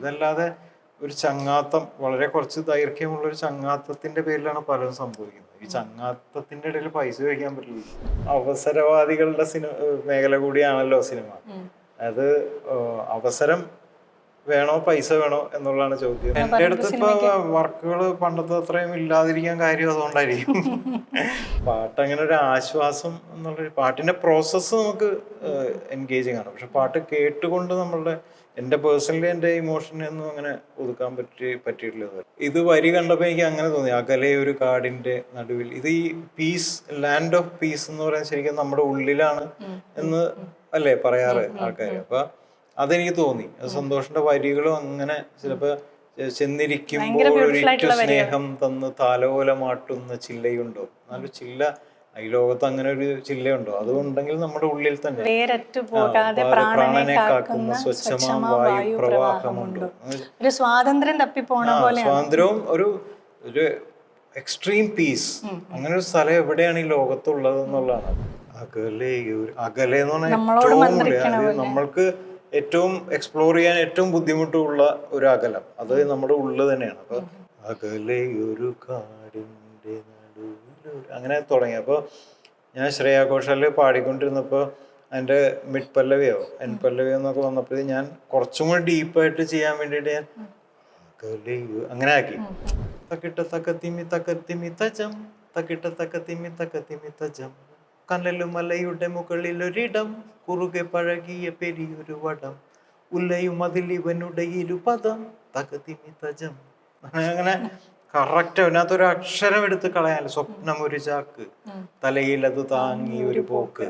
ഇതല്ലാതെ ഒരു ചങ്ങാത്തം, വളരെ കുറച്ച് ദൈർഘ്യമുള്ള ഒരു ചങ്ങാത്തത്തിന്റെ പേരിലാണ് പലതും സംഭവിക്കുന്നത്. ഈ ചങ്ങാത്തത്തിന്റെ ഇടയിൽ പൈസ കഴിക്കാൻ പറ്റില്ല. അവസരവാദികളുടെ മേഖല കൂടിയാണല്ലോ സിനിമ. അത് അവസരം വേണോ പൈസ വേണോ എന്നുള്ളതാണ് ചോദ്യം. എൻ്റെ അടുത്ത് ഇപ്പൊ വർക്കുകൾ പണ്ടത്തെ അത്രയും ഇല്ലാതിരിക്കാൻ കാര്യം അതുകൊണ്ടായിരിക്കും. പാട്ട് അങ്ങനെ ഒരു ആശ്വാസം എന്നുള്ള, പാട്ടിന്റെ പ്രോസസ്സ് നമുക്ക് എൻഗേജിങ് ആണ്. പക്ഷെ പാട്ട് കേട്ടുകൊണ്ട് നമ്മളുടെ, എൻ്റെ പേഴ്സണലി എൻ്റെ ഇമോഷനെ ഒന്നും അങ്ങനെ ഒതുക്കാൻ പറ്റിയിട്ടില്ല. ഇത് വരി കണ്ടപ്പോൾ എനിക്ക് അങ്ങനെ തോന്നി, അകലെ ഒരു കാടിന്റെ നടുവിൽ. ഇത് ഈ പീസ്, ലാൻഡ് ഓഫ് പീസ് എന്ന് പറയുന്നത് ശരിക്കും നമ്മുടെ ഉള്ളിലാണ് എന്ന് അല്ലേ പറയാറ് ആൾക്കാർ. അപ്പൊ അതെനിക്ക് തോന്നി. സന്തോഷിന്റെ വരികളും അങ്ങനെ, ചിലപ്പോ ചെന്നിരിക്കുമ്പോൾ ഒരിറ്റു സ്നേഹം തന്ന് താലോലമാട്ടുന്ന ചില്ലയുണ്ടോ, എന്നാലും ചില്ല ഈ ലോകത്ത് അങ്ങനെ ഒരു ചില്ലയുണ്ടോ? അതുകൊണ്ടെങ്കിൽ നമ്മുടെ ഉള്ളിൽ തന്നെ പ്രാണനെ കാക്കുന്ന സ്വച്ഛമാം വായു പ്രവാഹമുണ്ടോ. സ്വാതന്ത്ര്യം തപ്പിപ്പോണ പോലെ, സ്വാതന്ത്ര്യവും ഒരു എക്സ്ട്രീം പീസ്, അങ്ങനെ ഒരു സ്ഥലം എവിടെയാണ് ഈ ലോകത്തുള്ളത് എന്നുള്ളതാണ്. അകലെ എന്ന് പറഞ്ഞാൽ നമ്മൾക്ക് ഏറ്റവും എക്സ്പ്ലോർ ചെയ്യാൻ ഏറ്റവും ബുദ്ധിമുട്ടുള്ള ഒരു അകലം, അത് നമ്മുടെ ഉള്ളിൽ തന്നെയാണ്. അപ്പൊ അകലെ ഒരു കാടിന്റെ നടുവിൽ, അങ്ങനെ തുടങ്ങി. അപ്പോൾ ഞാൻ ശ്രേയ ഘോഷാല് പാടിക്കൊണ്ടിരുന്നപ്പോൾ അതിൻ്റെ മിഡ് പല്ലവിയോ എൻ പല്ലവിയോ എന്നൊക്കെ വന്നപ്പോൾ ഞാൻ കുറച്ചും കൂടി ഡീപ്പായിട്ട് ചെയ്യാൻ വേണ്ടിയിട്ട് ഞാൻ അങ്ങനെ ആക്കി. തക്കിട്ട തക്കത്തിമി തക്കത്തിമി തജം, തക്കിട്ട തക്കത്തിമി തക്കത്തിമി തജം, കനലുമലയുടെ മുകളിലൊരിടം, കുറുകെ പഴകിയ പെരിയൊരു വടം, ഉല്ലയും അതിൽ ഇവനുടെ ഇരുപദം, തകതിമി തജം. അങ്ങനെ കറക്റ്റ്. അതിനകത്തൊരു അക്ഷരം എടുത്ത് കളയാൻ. സ്വപ്നം ഒരു ചാക്ക്, തലയിൽ അത് താങ്ങി ഒരു പോക്ക്.